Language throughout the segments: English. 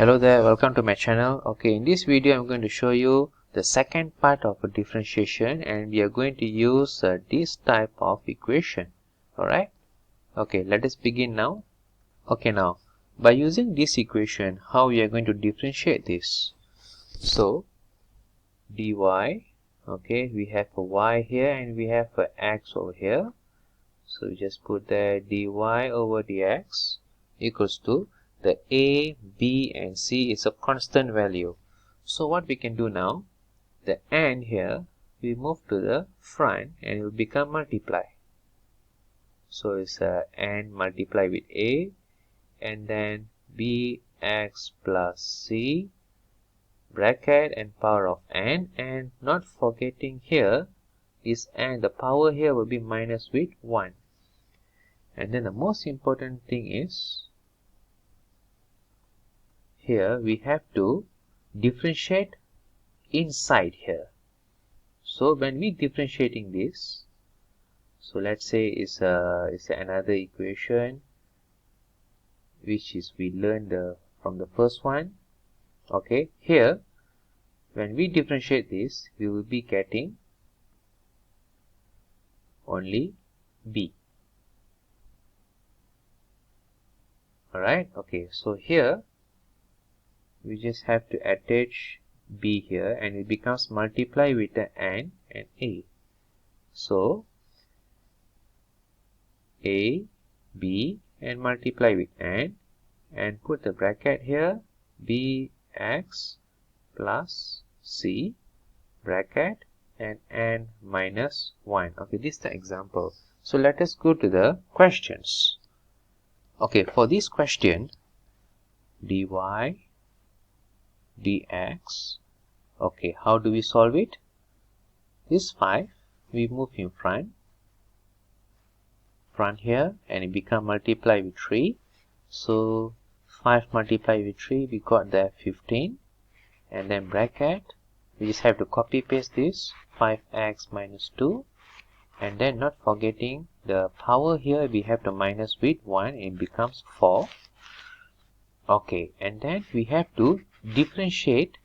Hello there, welcome to my channel. Okay, in this video I'm going to show you the second part of a differentiation, and we are going to use this type of equation. Alright, okay, let us begin now. Okay, now by using this equation, how we are going to differentiate this? So dy, okay, we have a y here and we have a x over here, so we just put there dy over dx equals to the a, b and c is a constant value. So what we can do now, the and here we move to the front and it will become multiply. So it's and multiply with a, and then bx plus c bracket and power of n, and not forgetting here is and the power here will be minus with 1. And then the most important thing is here we have to differentiate inside here. So when we differentiating this, so let's say it's another equation which is we learned from the first one. Okay, here when we differentiate this, we will be getting only b. Alright, okay, so here we just have to attach b here and it becomes multiply with the and a. So a, b and multiply with and put the bracket here bx plus c bracket and n minus 1. Okay, this is the example. So let us go to the questions. Okay, for this question, dy dx, okay, how do we solve it? This 5 we move in front here and it become multiply with 3. So 5 multiply with 3, we got there 15, and then bracket, we just have to copy paste this 5x minus 2, and then not forgetting the power here we have to minus with 1, it becomes 4. Okay, and then we have to differentiate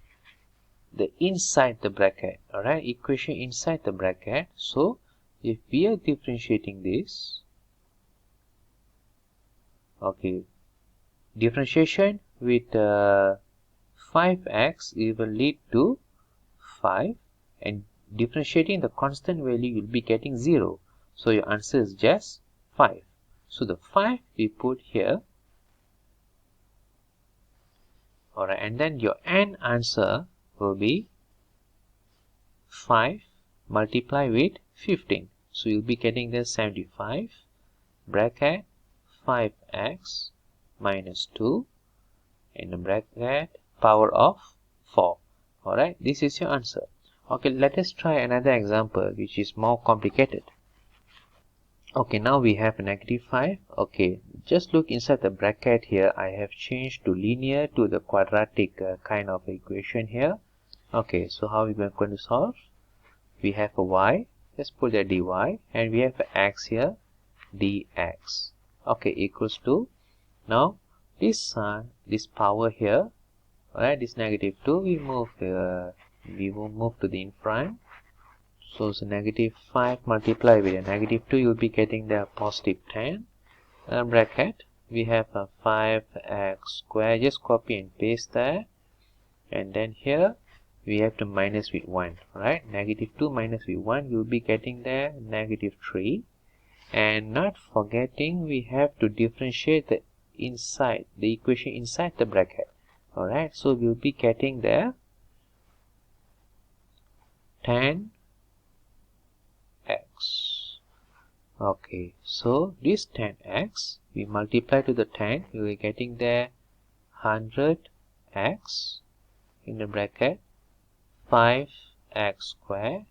the inside the bracket. Alright, equation inside the bracket. So if we are differentiating this, okay, differentiation with 5x, it will lead to 5, and differentiating the constant value, you'll be getting 0. So your answer is just 5. So the 5 we put here. Alright, and then your n answer will be 5 multiply with 15. So you'll be getting the 75 bracket 5x minus 2 in the bracket power of 4. Alright, this is your answer. Okay, let us try another example which is more complicated. Okay, now we have negative 5. Okay, just look inside the bracket here. I have changed to linear to the quadratic kind of equation here. Okay, so how are we going to solve? We have a y, let's put the dy, and we have a x here, dx. Okay, equals to, now this power here, alright, this negative 2, we will move to the in front. So it's a negative 5 multiplied with a negative 2, you'll be getting the positive 10. Bracket, we have a 5x square, just copy and paste there. And then here, we have to minus with 1, right? Negative 2 minus with 1, you'll be getting there negative 3. And not forgetting, we have to differentiate the inside, the equation inside the bracket. Alright, so we'll be getting there 10x. Okay, so this 10x, we multiply to the 10, we will be getting there 100x in the bracket 5x square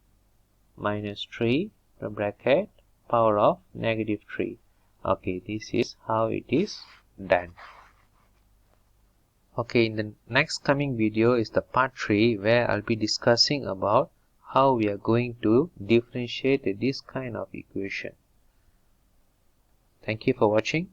minus 3 the bracket power of negative 3. Okay, this is how it is done. Okay, in the next coming video is the part 3, where I'll be discussing about how we are going to differentiate this kind of equation. Thank you for watching.